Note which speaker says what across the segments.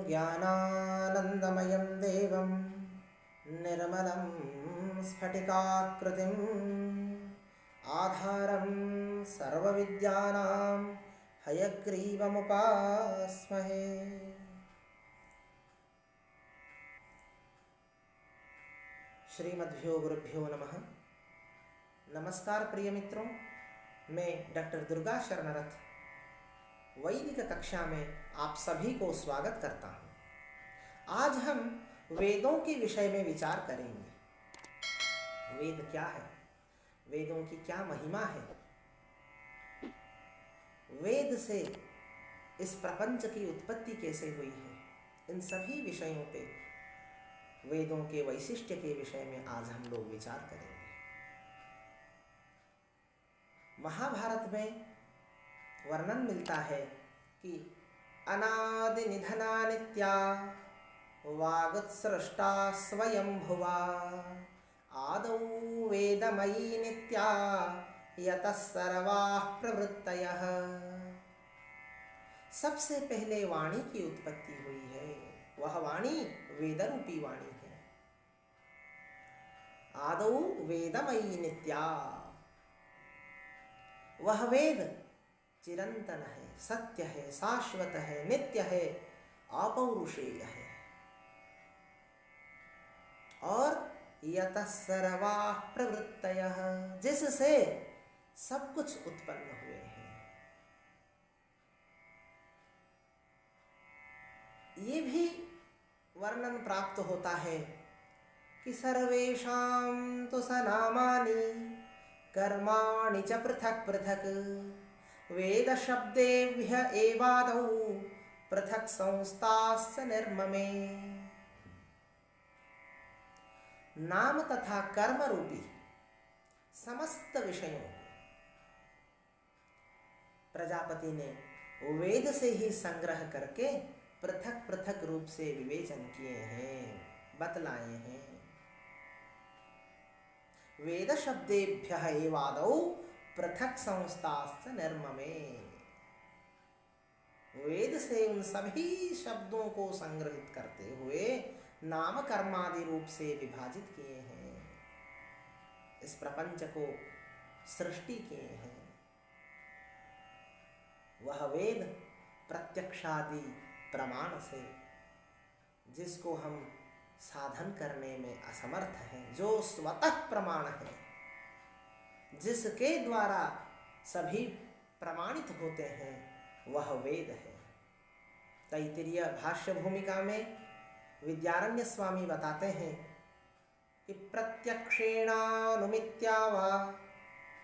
Speaker 1: ज्ञानानन्दमयं देवं निर्मलं स्फटिकाकृतिम् आधारं सर्वविद्यानां हयग्रीवमुपास्महे। श्रीमद्भ्यो गुरुभ्यो नमः। नमस्कार प्रिय मित्रों, मैं डॉक्टर दुर्गा शरणरथ वैदिक कक्षा में आप सभी को स्वागत करता हूँ। आज हम वेदों के विषय में विचार करेंगे। वेद क्या है, वेदों की क्या महिमा है, वेद से इस प्रपंच की उत्पत्ति कैसे हुई है, इन सभी विषयों पे, वेदों के वैशिष्ट्य के विषय में आज हम लोग विचार करेंगे। महाभारत में वर्णन मिलता है कि अनादि निधना नित्या वागुत्सृष्टा स्वयंभुवा आदौ वेदमयी नित्या यतः सर्वाः प्रवृत्तयः। सबसे पहले वाणी की उत्पत्ति हुई है, वह वाणी वेदरूपी वाणी है। आदौ वेदमयी नित्या, वह वेद चिरंतन है, सत्य है, शाश्वत है, नित्य है, अपौरुषेय है। और यतः सर्वाः प्रवृत्तयः, जिससे सब कुछ उत्पन्न हुए हैं। ये भी वर्णन प्राप्त होता है कि सर्वेषां तु सनामानि कर्माणि च पृथक् पृथक् वेद शब्देभ्य एवादौ पृथक् संस्थाश्च निर्ममे। नाम तथा कर्म रूपी समस्त विषयों को प्रजापति ने वेद से ही संग्रह करके पृथक पृथक रूप से विवेचन किए हैं, बतलाए हैं। वेद शब्देभ्यः एवादौ पृथक संस्थाश्च निर्ममे। वेद से उन सभी शब्दों को संग्रहित करते हुए नाम कर्मादि रूप से विभाजित किए हैं, इस प्रपंच को सृष्टि किए हैं। वह वेद प्रत्यक्षादि प्रमाण से, जिसको हम साधन करने में असमर्थ हैं, जो स्वतः प्रमाण है, जिसके द्वारा सभी प्रमाणित होते हैं, वह वेद है। तैत्तिरीय भाष्य भूमिका में विद्यारण्य स्वामी बताते हैं कि प्रत्यक्षेणानुमित्या वा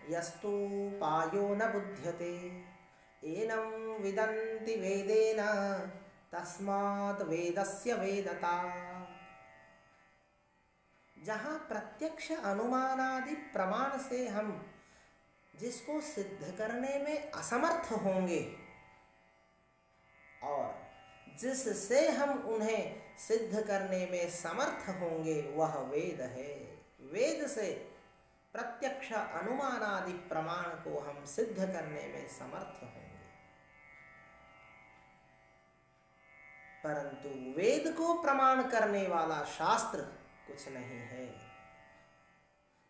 Speaker 1: यस्तु पायो न बुध्यते एनं विदन्ति वेदेन तस्मात् वेदस्य वेदता। जहाँ प्रत्यक्ष अनुमानादि प्रमाण से हम जिसको सिद्ध करने में असमर्थ होंगे और जिससे हम उन्हें सिद्ध करने में समर्थ होंगे, वह वेद है। वेद से प्रत्यक्ष अनुमानादि प्रमाण को हम सिद्ध करने में समर्थ होंगे, परंतु वेद को प्रमाण करने वाला शास्त्र कुछ नहीं है।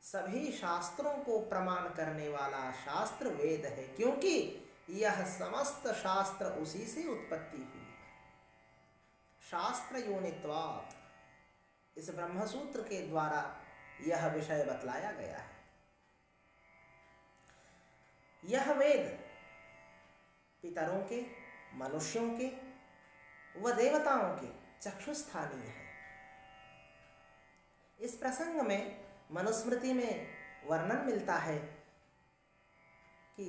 Speaker 1: सभी शास्त्रों को प्रमाण करने वाला शास्त्र वेद है, क्योंकि यह समस्त शास्त्र उसी से उत्पत्ति हुई। शास्त्र योनित्वात्, इस ब्रह्मसूत्र के द्वारा यह विषय बतलाया गया है। यह वेद पितरों के, मनुष्यों के व देवताओं के चक्षुस्थानीय है। इस प्रसंग में मनुस्मृति में वर्णन मिलता है कि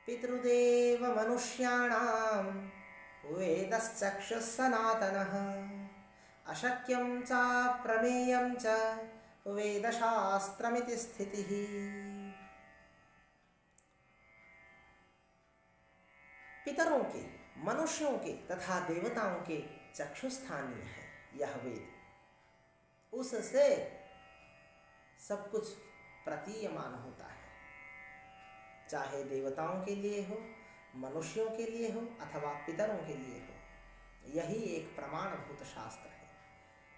Speaker 1: पितृदेव मनुष्याणां वेदश्चक्षुः सनातनः अशक्यं च प्रमेयं च वेदशास्त्रमिति स्थितिः। पितरों के, मनुष्यों के तथा देवताओं के चक्षुस्थानीय है यह वेद। उससे सब कुछ प्रतीयमान होता है, चाहे देवताओं के लिए हो, मनुष्यों के लिए हो अथवा पितरों के लिए हो। यही एक प्रमाणभूत शास्त्र है,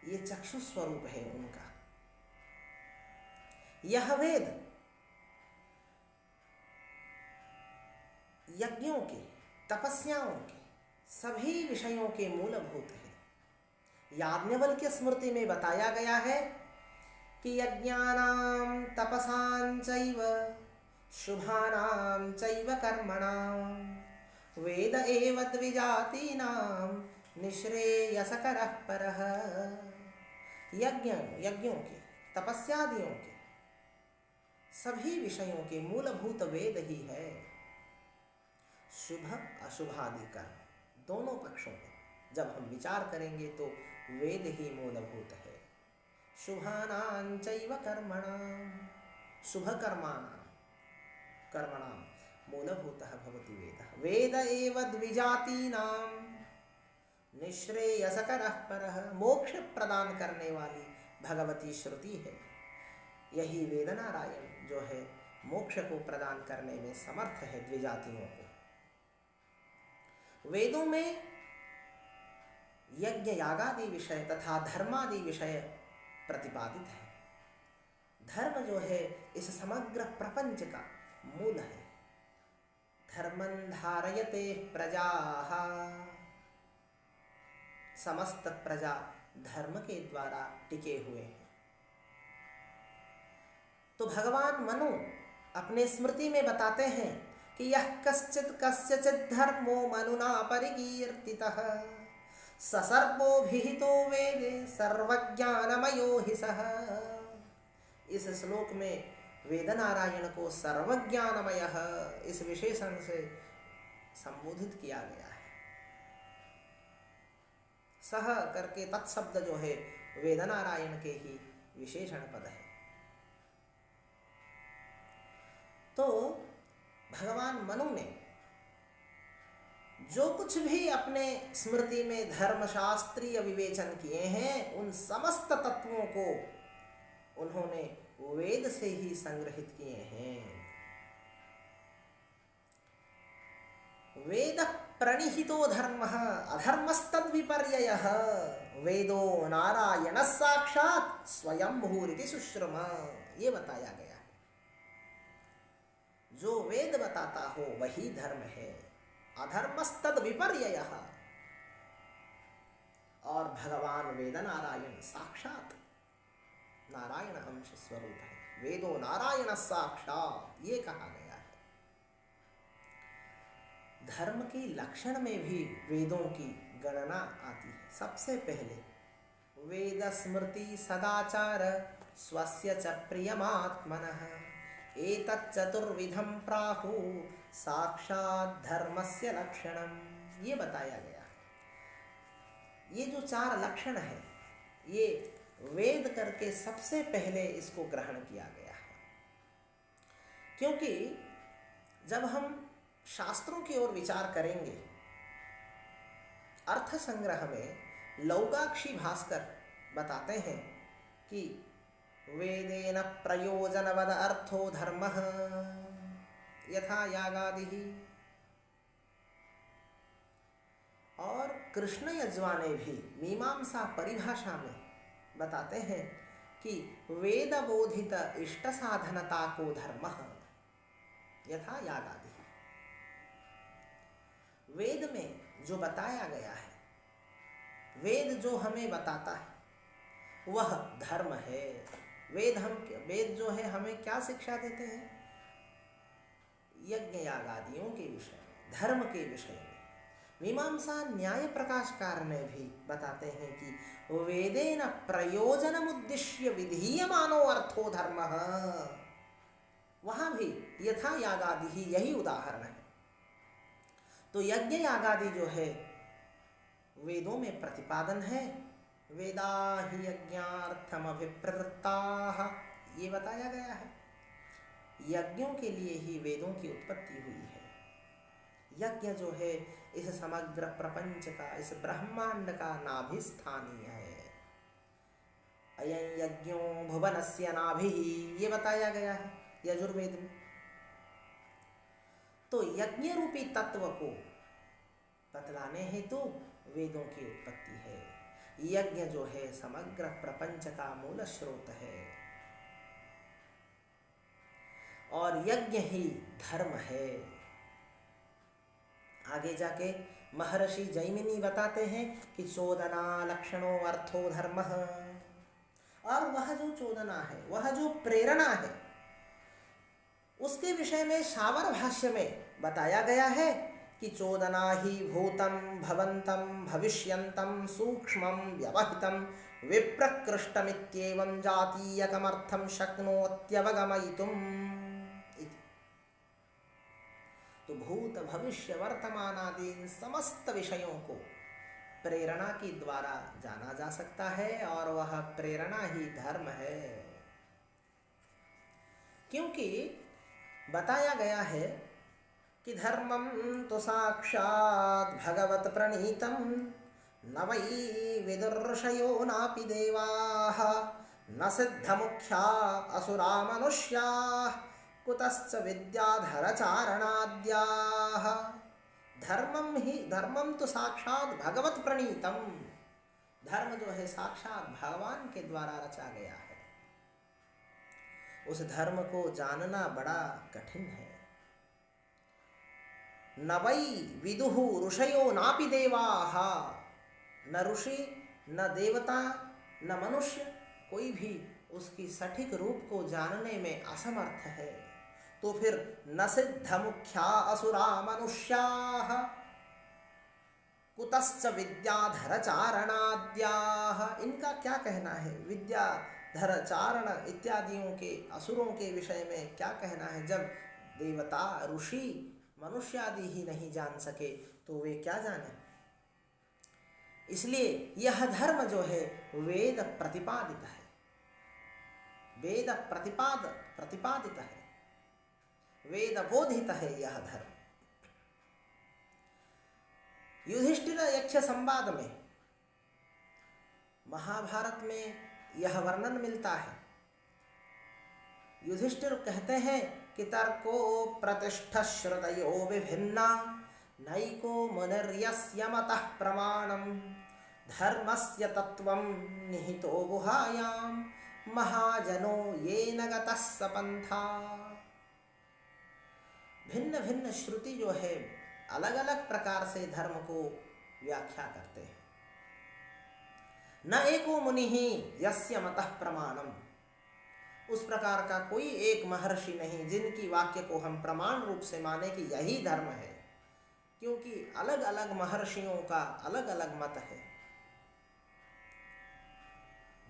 Speaker 1: ये चक्षु स्वरूप है उनका। यह वेद यज्ञों के, तपस्याओं के, सभी विषयों के मूलभूत है। याज्ञवल्क्य स्मृति में बताया गया है कि यज्ञानां तपसां चैव शुभानां चैव कर्मणां वेद एव द्विजातीनां निःश्रेयसकरः परः। यज्ञों के, तपस्यादियों के, सभी विषयों के मूलभूत वेद ही है। शुभ अशुभादि कर्म दोनों पक्षों में जब हम विचार करेंगे तो वेद ही मूलभूत है। शुभानां चैव कर्मणां, शुभ कर्मणां मूलभूतः भवति वेदः। वेद एव द्विजातीनां निःश्रेयसकरः परः। मोक्ष प्रदान करने वाली भगवती श्रुति है। यही वेद नारायण जो है मोक्ष को प्रदान करने में समर्थ है द्विजातियों को। वेदों में यज्ञ यागादि विषय तथा धर्मादि विषय प्रतिपादित है। धर्म जो है इस समग्र प्रपंच का मूल है। धर्मं धारयते प्रजाः, समस्त प्रजा धर्म के द्वारा टिके हुए हैं। तो भगवान मनु अपने स्मृति में बताते हैं कि यह कश्चित् कस्यचित् धर्मो मनुना परिकीर्तितः ससर्वोभिहितो वेदे सर्वज्ञानमयो हि सः। इस श्लोक में वेद नारायण को सर्वज्ञानमय इस विशेषण से संबोधित किया गया है। सह करके तत्शब्द जो है वेद नारायण के ही विशेषण पद है। तो भगवान मनु ने जो कुछ भी अपने स्मृति में धर्मशास्त्रीय विवेचन किए हैं उन समस्त तत्वों को उन्होंने वेद से ही संग्रहित किए हैं। वेद प्रणिहितो धर्मः अधर्मस्तद्विपर्ययः वेदो नारायणः साक्षात् स्वयंभूरिति शुश्रुम। ये बताया गया है। जो वेद बताता हो वही धर्म है। अधर्मस्तद्विपर्ययः, और भगवान वेद नारायण साक्षात नारायण अंश स्वरूप है। वेदो नारायण साक्षात ये कहा गया है। धर्म के लक्षण में भी वेदों की गणना आती है। सबसे पहले वेद स्मृति सदाचार स्वस्य च प्रियमात्मनः एतच्चतुर्विधं प्राहु साक्षात् धर्मस्य लक्षणम। ये बताया गया। ये जो 4 लक्षण है ये वेद करके सबसे पहले इसको ग्रहण किया गया है। क्योंकि जब हम शास्त्रों की ओर विचार करेंगे, अर्थ संग्रह में लौकाक्षी भास्कर बताते हैं कि वेदेन प्रयोजनवद अर्थो धर्मः यथा यागादिहि। और कृष्ण यज्वा ने भी मीमांसा परिभाषा में बताते हैं कि वेद बोधित इष्ट साधनता को धर्मः यथा यागादि। वेद में जो बताया गया है, वेद जो हमें बताता है वह धर्म है। वेद जो है हमें क्या शिक्षा देते हैं? यज्ञ यागादियों के विषय में, धर्म के विषय में। मीमांसा न्याय प्रकाशकार में भी बताते हैं कि वेदेन प्रयोजनमुद्दिश्य विधीयमानो अर्थो धर्मः। वहां भी यथा यागादि ही यही उदाहरण है। तो यज्ञ यागादि जो है वेदों में प्रतिपादन है। वेदा हि यज्ञार्थम अभिप्रवृत्ताः, ये बताया गया है। यज्ञों के लिए ही वेदों की उत्पत्ति हुई है। यज्ञ जो है इस समग्र प्रपंच का, इस ब्रह्मांड का नाभिस्थानीय है। अयं यज्ञो भुवनस्य नाभिः, ये बताया गया है यजुर्वेद में। तो यज्ञ रूपी तत्व को बतलाने हेतु वेदों की उत्पत्ति है। यज्ञ जो है समग्र प्रपंच का मूल स्रोत है और यज्ञ ही धर्म है। आगे जाके महर्षि जैमिनी बताते हैं कि चोदना लक्षणों अर्थो धर्म, और वह जो चोदना है, वह जो प्रेरणा है, उसके विषय में शावर भाष्य में बताया गया है कि चोदना ही भूतम भवंतम भविष्यंतम सूक्ष्मं व्यवहितं विप्रकृष्टमित्येवं जातीयकमर्थं शक्नोत्यवगमयितुम्। तो भूत भविष्य वर्तमान आदि इन समस्त विषयों को प्रेरणा के द्वारा जाना जा सकता है और वह प्रेरणा ही धर्म है। क्योंकि बताया गया है कि धर्मं तो साक्षात् भगवत प्रणीतं न वै विदुर्षयो नापि देवाः न सिद्धमुख्या असुरा मनुष्याः कुतश्च विद्याधरचारणाद्याः। धर्मं तो साक्षात् भगवत प्रणीतम, धर्म जो है साक्षात भगवान के द्वारा रचा गया है। उस धर्म को जानना बड़ा कठिन है। न वै विदुः ऋषयो नापि देवाः, न ऋषि न देवता न मनुष्य कोई भी उसकी सटीक रूप को जानने में असमर्थ है। तो फिर न सिद्ध मुख्या असुरा मनुष्याः कुतश्च विद्याधर चारणाद्याः। इनका क्या कहना है? विद्याधर चारण इत्यादियों के असुरों के विषय में क्या कहना है? जब देवता ऋषि मनुष्य आदि ही नहीं जान सके तो वे क्या जाने। इसलिए यह धर्म जो है वेद प्रतिपादित है, वेद प्रतिपादित है, वेद बोधित है यह धर्म। युधिष्ठिर यक्ष संवाद में महाभारत में यह वर्णन मिलता है। युधिष्ठिर कहते हैं कि तर्को प्रतिष्ठ श्रुतयो विभिन्ना नैको मुनिर्यस्य मतः प्रमाणं धर्मस्य तत्त्वं निहितो गुहायां महाजनो येन गतः स पंथा। भिन्न भिन्न श्रुति जो है अलग अलग प्रकार से धर्म को व्याख्या करते हैं। न एको मुनि ही यस्य मतः प्रमाणम, उस प्रकार का कोई एक महर्षि नहीं जिनकी वाक्य को हम प्रमाण रूप से माने कि यही धर्म है, क्योंकि अलग अलग महर्षियों का अलग अलग मत है।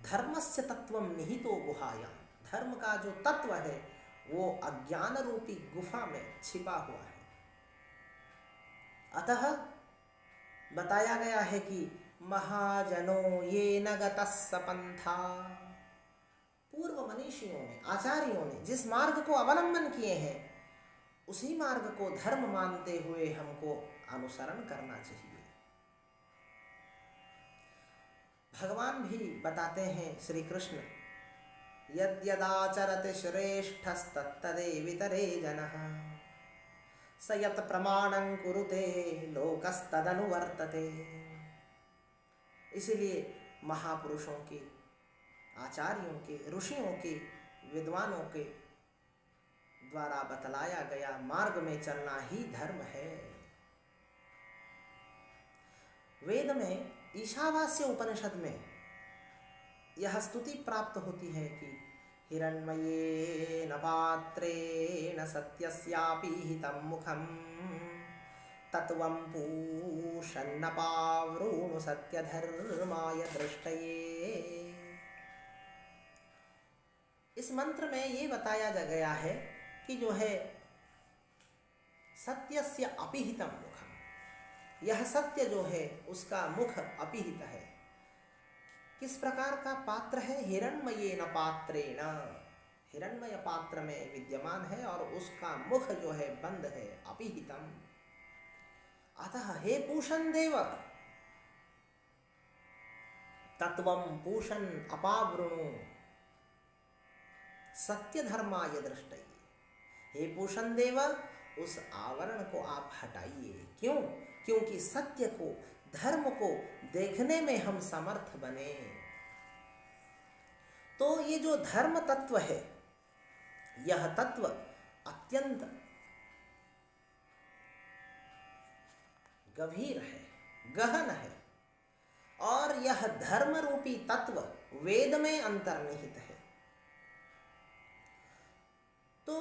Speaker 1: धर्मस्य तत्वं निहितो गुहायां, धर्म का जो तत्व है वो अज्ञान रूपी गुफा में छिपा हुआ है। अतः बताया गया है कि महाजनो येन गतः स पंथा, पूर्व मनीषियों ने आचार्यों ने जिस मार्ग को अवलंबन किए हैं उसी मार्ग को धर्म मानते हुए हमको अनुसरण करना चाहिए। भगवान भी बताते हैं, श्री कृष्ण, यद्यदाचरति श्रेष्ठस्तत्तदेवितरे जनः स यत् प्रमाणं कुरुते लोकस्तदनुवर्तते। इसलिए महापुरुषों के, आचार्यों के, ऋषियों के, विद्वानों के द्वारा बतलाया गया मार्ग में चलना ही धर्म है। वेद में ईशावास्य उपनिषद में यह स्तुति प्राप्त होती है कि हिरण्मयेन पात्रेण सत्यस्यापि हितं मुखं तत्वं पूषन्नपावृणु सत्यधर्माय दृष्टये। इस मंत्र में ये बताया गया है कि जो है सत्यस्य अपिहितं मुखम, यह सत्य जो है उसका मुख अपिहित है। किस प्रकार का पात्र है? हिरण्मयेन पात्रेण, हिरण्मय पात्र में विद्यमान है और उसका मुख जो है बंद है, अपिहितम। अतः हे पूषण देव, तत्वं पूषण अपावृणु सत्य धर्माय दृष्टये। हे पूषण देव, उस आवरण को आप हटाइए। क्यों? क्योंकि सत्य को, धर्म को देखने में हम समर्थ बने। तो ये जो धर्म तत्व है, यह तत्व अत्यंत गंभीर है, गहन है, और यह धर्म रूपी तत्व वेद में अंतर्निहित है। तो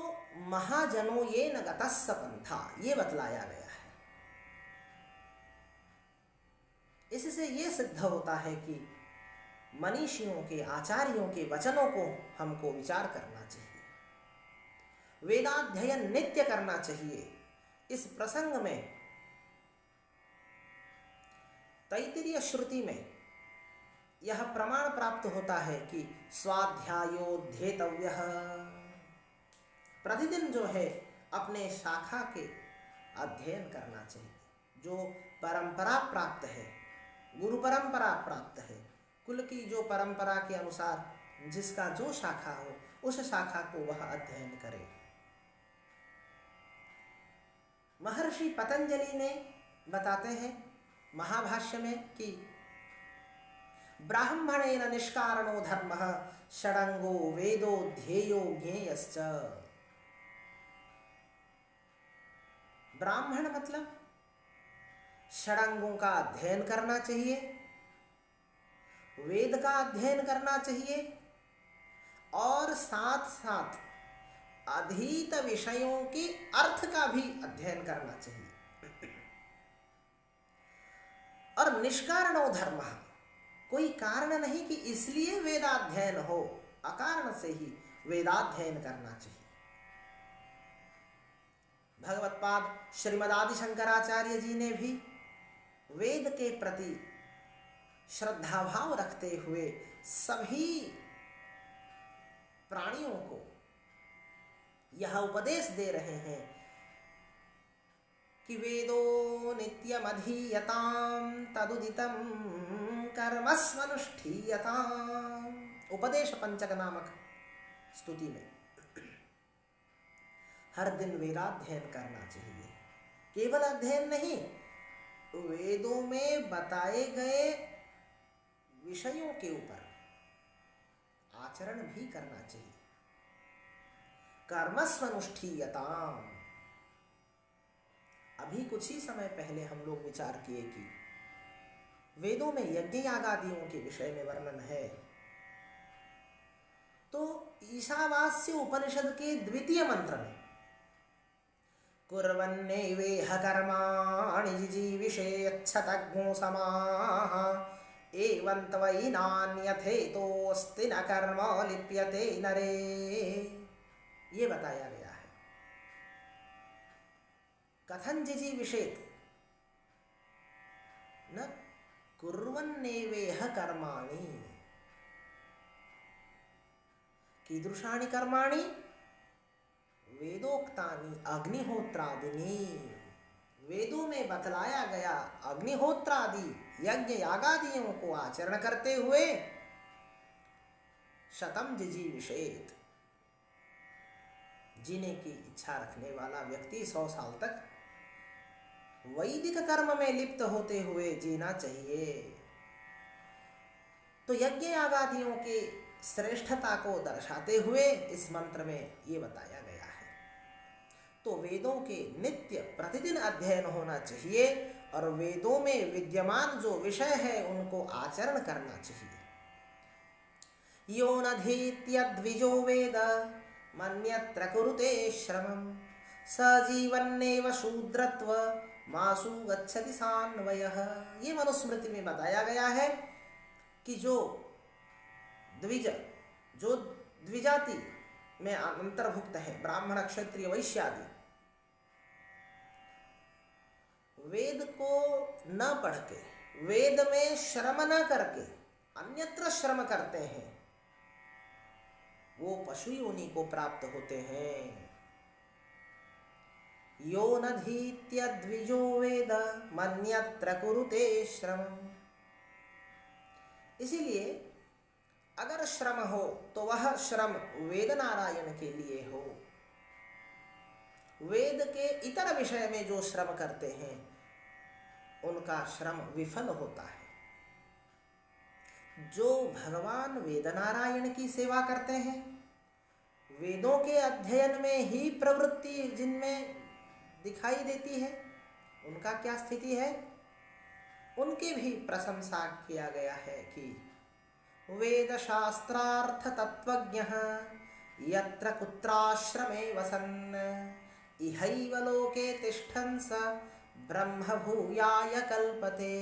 Speaker 1: महाजनो ये न गतस्स पंथा, ये बतलाया गया है। इससे ये सिद्ध होता है कि मनीषियों के, आचार्यों के वचनों को हमको विचार करना चाहिए, वेदाध्ययन नित्य करना चाहिए। इस प्रसंग में तैत्तिरीय श्रुति में यह प्रमाण प्राप्त होता है कि स्वाध्यायोध्येतव्यः, प्रतिदिन जो है अपने शाखा के अध्ययन करना चाहिए। जो परंपरा प्राप्त है, गुरु परंपरा प्राप्त है, कुल की जो परंपरा के अनुसार जिसका जो शाखा हो, उस शाखा को वह अध्ययन करे। महर्षि पतंजलि ने बताते हैं महाभाष्य में कि ब्राह्मणेन निष्कारणो धर्मः षडंगो वेदो ध्येयो ज्ञेयश्च। ब्राह्मण मतलब षडंगों का अध्ययन करना चाहिए, वेद का अध्ययन करना चाहिए, और साथ साथ अधीत विषयों के अर्थ का भी अध्ययन करना चाहिए। और निष्कारणो धर्मः, कोई कारण नहीं कि इसलिए वेदाध्ययन हो, अकारण से ही वेदाध्ययन करना चाहिए। भगवत्पाद श्रीमदादि शंकराचार्य जी ने भी वेद के प्रति श्रद्धा भाव रखते हुए सभी प्राणियों को यह उपदेश दे रहे हैं कि वेदो नित्यमधीयताम् तदुदितं कर्मस्वनुष्ठीयताम्। उपदेश पंचक नामक स्तुति में हर दिन वेदाध्ययन करना चाहिए। केवल अध्ययन नहीं, वेदों में बताए गए विषयों के ऊपर आचरण भी करना चाहिए। कर्मस्वनुष्ठीयताम्। अभी कुछ ही समय पहले हम लोग विचार किए कि वेदों में यज्ञ यागादियों के विषय में वर्णन है। तो ईशावास्य उपनिषद के द्वितीय मंत्र में कुर्वन्नेवेह कर्माणि जिजीविषेच्छतज्ञो समाः एवं त्वयि नान्यथेतोऽस्ति न कर्म लिप्यते नरे, ये बताया गया है। कथन जिजीविषेत् न कुर्वन्नेवेह कर्माणि, कीदृशानि कर्माणि? वेदोक्तानि अग्निहोत्रादिनी, वेदों में बतलाया गया अग्निहोत्रादि यज्ञ यागादियों को आचरण करते हुए शतम जिजीविषेत्, जीने की इच्छा रखने वाला व्यक्ति 100 साल तक वैदिक कर्म में लिप्त होते हुए जीना चाहिए। तो यज्ञ यागादियों के श्रेष्ठता को दर्शाते हुए इस मंत्र में ये बताया गया है। तो वेदों के नित्य प्रतिदिन अध्ययन होना चाहिए और वेदों में विद्यमान जो विषय है उनको आचरण करना चाहिए। यो नधीत्यद्विजो वेद मन्यत्र कुरुते श्रमं स जीवन्नेव शूद्रत्व मासु गच्छति सान्वयः। ये मनुस्मृति में बताया गया है कि जो द्विज, जो द्विजाति में अंतर्भुक्त है, ब्राह्मण क्षत्रिय वैश्य आदि, वेद को न पढ़ के, वेद में श्रम न करके अन्यत्र श्रम करते हैं, वो पशु योनि को प्राप्त होते हैं। यो नधीत्यद्विजो वेद मन्यत्र कुरुते श्रमम्। इसीलिए अगर श्रम हो तो वह श्रम वेद नारायण के लिए हो। वेद के इतर विषय में जो श्रम करते हैं उनका श्रम विफल होता है। जो भगवान वेदनारायण की सेवा करते हैं, वेदों के अध्ययन में ही प्रवृत्ति जिनमें दिखाई देती है, उनका क्या स्थिति है? उनकी भी प्रशंसा किया गया है कि वेद शास्त्रार्थ तत्वज्ञः यत्र कुत्राश्रमे वसन् इहैव लोके तिष्ठन् स ब्रह्म भूयाय कल्पते।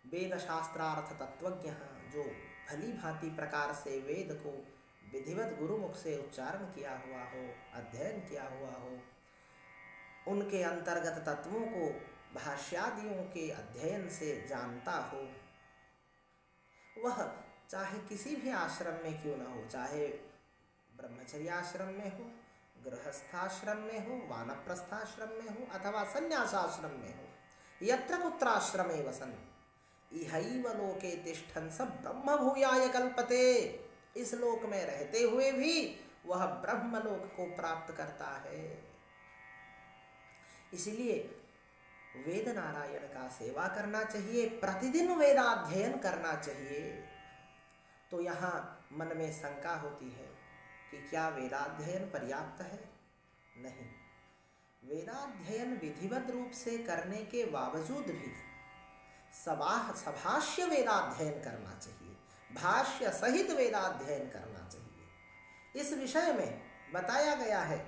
Speaker 1: वेद शास्त्रार्थ तत्वज्ञ, जो भली भांति प्रकार से वेद को विधिवत गुरुमुख से उच्चारण किया हुआ हो, अध्ययन किया हुआ हो, उनके अंतर्गत तत्वों को भाष्यादियों के अध्ययन से जानता हो, वह चाहे किसी भी आश्रम में क्यों न हो, चाहे ब्रह्मचर्याश्रम में हो, गृहस्थाश्रम में हो, वानप्रस्थाश्रम में हो अथवा संन्यासाश्रम में हो, यत्र कुत्राश्रमे वसन् इहैव लोके तिष्ठन् स ब्रह्म भूयाय कल्पते। इस लोक में रहते हुए भी वह ब्रह्मलोक को प्राप्त करता है। इसलिए वेद नारायण का सेवा करना चाहिए, प्रतिदिन वेदाध्ययन करना चाहिए। तो यहाँ मन में शंका होती है कि क्या वेदाध्ययन पर्याप्त है? नहीं, वेदाध्ययन विधिवत रूप से करने के बावजूद भी सभाष्य वेदाध्ययन करना चाहिए, भाष्य सहित वेदाध्ययन करना चाहिए। इस विषय में बताया गया है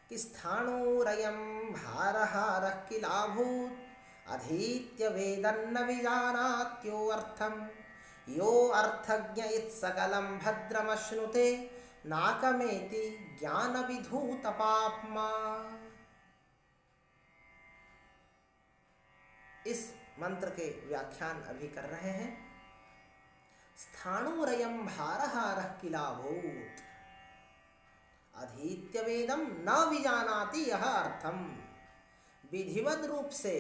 Speaker 1: कि स्थाणुरयं भारहारः किलाभूत् अधीत्य वेदन्न विजानात्यो अर्थम यो अर्थज्ञ इत्सकलं भद्रमश्नुते नाकमेति ज्ञानविधूतपाप्मा। इस मंत्र के व्याख्यान अभी कर रहे हैं। स्थाणुरयं भारहारः किलाभूत् अधीत्य वेदम न विजानाति यह अर्थम। विधिवत रूप से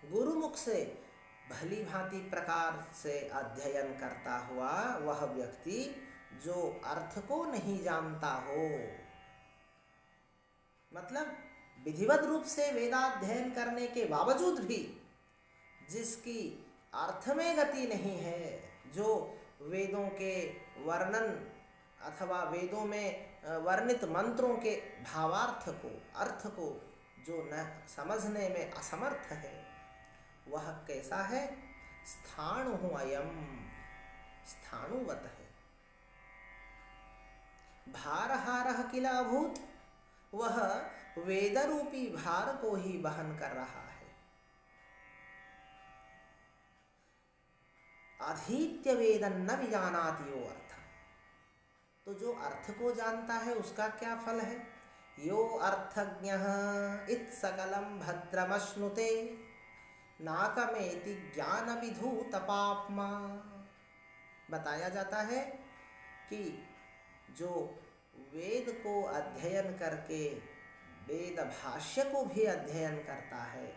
Speaker 1: गुरुमुख से भली भांति प्रकार से अध्ययन करता हुआ वह व्यक्ति जो अर्थ को नहीं जानता हो, मतलब विधिवत रूप से वेदाध्ययन करने के बावजूद भी जिसकी अर्थ में गति नहीं है, जो वेदों के वर्णन अथवा वेदों में वर्णित मंत्रों के भावार्थ को, अर्थ को जो न समझने में असमर्थ है, वह कैसा है? स्थाणु अयम, स्थाणुवत है। भारहारः किलाभूत्, वह वेदरूपी भार को ही वहन कर रहा है। अधीत्य वेदन्न विजानाति यो अर्थ, तो जो अर्थ को जानता है उसका क्या फल है? यो अर्थज्ञः इत्सकलं भद्रमश्नुते नाकमेति ज्ञानविधूतपाप्मा। बताया जाता है कि जो वेद को अध्ययन करके वेद भाष्य को भी अध्ययन करता है,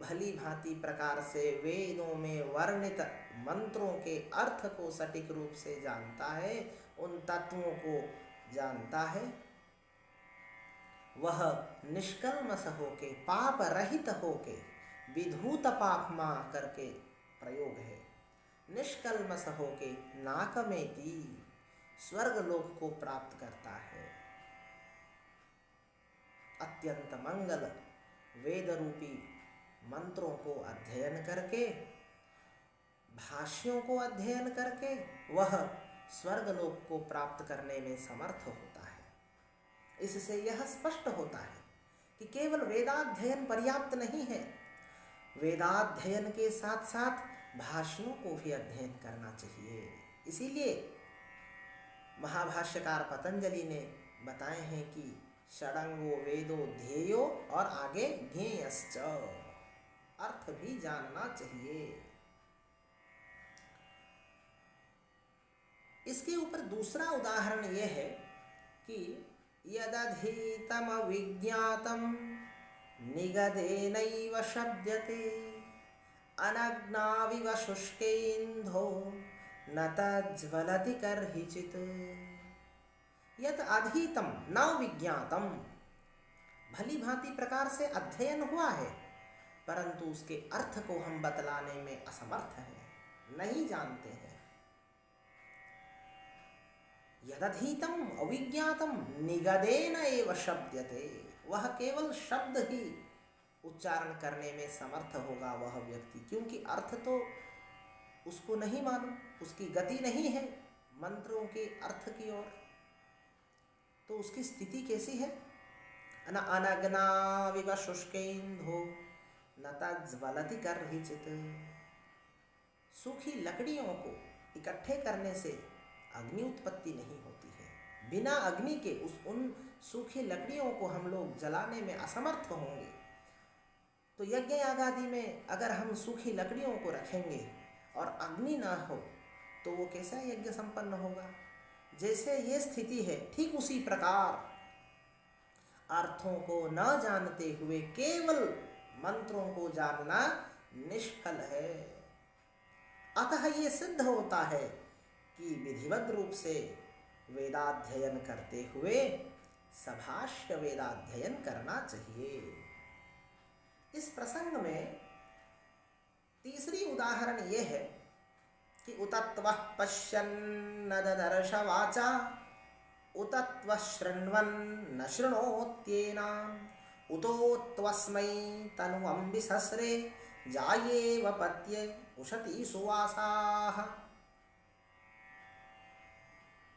Speaker 1: भली भांति प्रकार से वेदों में वर्णित मंत्रों के अर्थ को सटीक रूप से जानता है, उन तत्वों को जानता है, वह निष्कल्मष होके, पाप रहित होके, विधूत पापमा करके प्रयोग है, निष्कल्मष होके नाकमेति स्वर्ग लोक को प्राप्त करता है। अत्यंत मंगल वेद रूपी मंत्रों को अध्ययन करके, भाष्यों को अध्ययन करके वह स्वर्ग लोक को प्राप्त करने में समर्थ होता है। इससे यह स्पष्ट होता है कि केवल वेदाध्ययन पर्याप्त नहीं है, वेदाध्ययन के साथ साथ भाष्यों को भी अध्ययन करना चाहिए। इसीलिए महाभाष्यकार पतंजलि ने बताए हैं कि षडंगो वेदो ध्येयो, और आगे ज्ञेयश्च, अर्थ भी जानना चाहिए। इसके ऊपर दूसरा उदाहरण यह है कि यदधीतम विज्ञातम निगदेनैव शब्दते अनग्नाविव शुष्केन्धो न तज्ज्वलति कर्हिचित्। यद अधीतम न विज्ञातम, भली भांति प्रकार से अध्ययन हुआ है परंतु उसके अर्थ को हम बतलाने में असमर्थ हैं, नहीं जानते हैं। यदधीतम अविज्ञातम निगदेन एव शब्दते, वह केवल शब्द ही उच्चारण करने में समर्थ होगा वह व्यक्ति, क्योंकि अर्थ तो उसको नहीं मालूम, उसकी गति नहीं है मंत्रों के अर्थ की ओर। तो उसकी स्थिति कैसी है? अनग्नाविव शुष्केन्दो न तज्ज्वलति कर्हिचित्। सूखी लकड़ियों को इकट्ठे करने से अग्नि उत्पत्ति नहीं होती है। बिना अग्नि के उन सूखी लकड़ियों को हम लोग जलाने में असमर्थ होंगे। तो यज्ञ यागादि में अगर हम सूखी लकड़ियों को रखेंगे और अग्नि ना हो तो वो कैसा यज्ञ संपन्न होगा? जैसे ये स्थिति है, ठीक उसी प्रकार अर्थों को न जानते हुए केवल मंत्रों को जानना निष्फल है। अतः ये सिद्ध होता है कि विधिवत रूप से वेदाध्ययन करते हुए सभाष्य वेदाध्ययन करना चाहिए। इस प्रसंग में तीसरी उदाहरण ये है कि उतत्वः पश्यन्न ददर्श वाचा उतत्वः शृण्वन् न शृणोत्येनाम् उतो त्वस्मै तनुवं विसस्रे जायेव पत्ये उशती सुवासाः।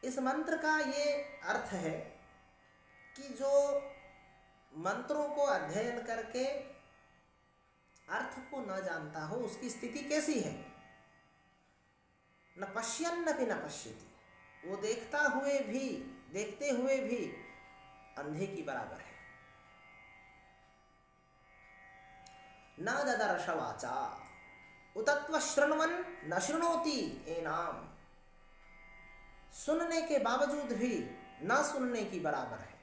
Speaker 1: इस मंत्र का ये अर्थ है कि जो मंत्रों को अध्ययन करके अर्थ को न जानता हो उसकी स्थिति कैसी है? न पश्यन्नपि न पश्यति, वो देखते हुए भी अंधे की बराबर है। न ददर्श वाचा उतत्व शृण्वन् न शृणोति एनाम, सुनने के बावजूद भी न सुनने की बराबर है,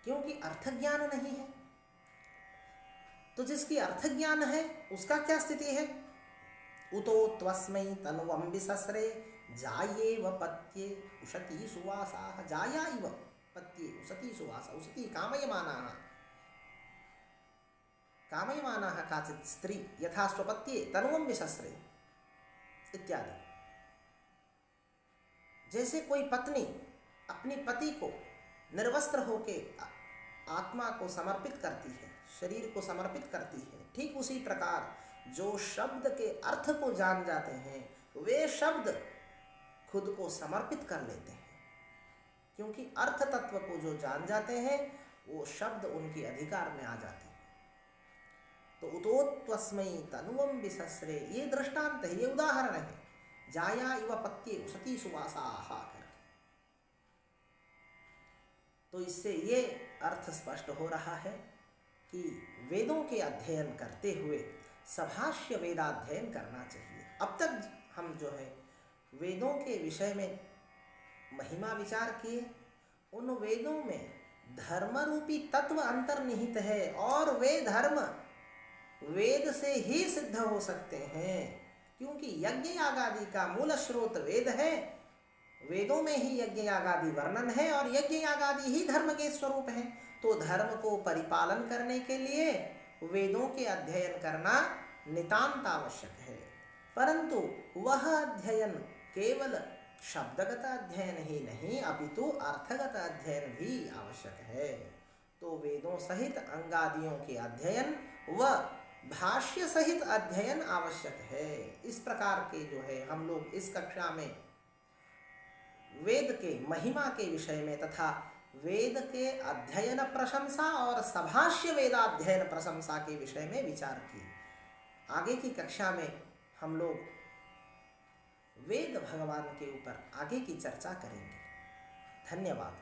Speaker 1: क्योंकि अर्थ ज्ञान नहीं है। तो जिसकी अर्थ ज्ञान है उसका क्या स्थिति है? उतो त्वस्मै तनुवं विसस्रे जायेव पत्ये उशती सुवासाः। जाया इव पत्ये उशती सुवासा। उशती कामयमानाः काचित् स्त्री यथा स्वपत्ये तनुवं विसस्रे इत्यादि। जैसे कोई पत्नी अपनी पति को निर्वस्त्र होके आत्मा को समर्पित करती है, शरीर को समर्पित करती है, ठीक उसी प्रकार जो शब्द के अर्थ को जान जाते हैं वे शब्द खुद को समर्पित कर लेते हैं, क्योंकि अर्थ तत्व को जो जान जाते हैं वो शब्द उनके अधिकार में आ जाते हैं। तो उतोत्वस्मै तनुवं विसस्रे, ये दृष्टांत है, ये उदाहरण है। जाया इव पत्ये उसती सुवासाः करके। तो इससे ये अर्थ स्पष्ट हो रहा है कि वेदों के अध्ययन करते हुए सभाष्य वेदाध्ययन करना चाहिए। अब तक हम जो है वेदों के विषय में महिमा विचार किए, उन वेदों में धर्म रूपी तत्व अंतर्निहित है और वे धर्म वेद से ही सिद्ध हो सकते हैं, क्योंकि यज्ञ यागादि का मूल स्रोत वेद है। वेदों में ही यज्ञ यागादि वर्णन है और यज्ञ यागादि ही धर्म के स्वरूप हैं। तो धर्म को परिपालन करने के लिए वेदों के अध्ययन करना नितांत आवश्यक है, परंतु वह अध्ययन केवल शब्दगत अध्ययन ही नहीं अपितु अर्थगत अध्ययन भी आवश्यक है। तो वेदों सहित अंगादियों के अध्ययन व भाष्य सहित अध्ययन आवश्यक है। इस प्रकार के जो है हम लोग इस कक्षा में वेद के महिमा के विषय में तथा वेद के अध्ययन प्रशंसा और सभाष्य वेदाध्ययन प्रशंसा के विषय में विचार किए। आगे की कक्षा में हम लोग वेद भगवान के ऊपर आगे की चर्चा करेंगे। धन्यवाद।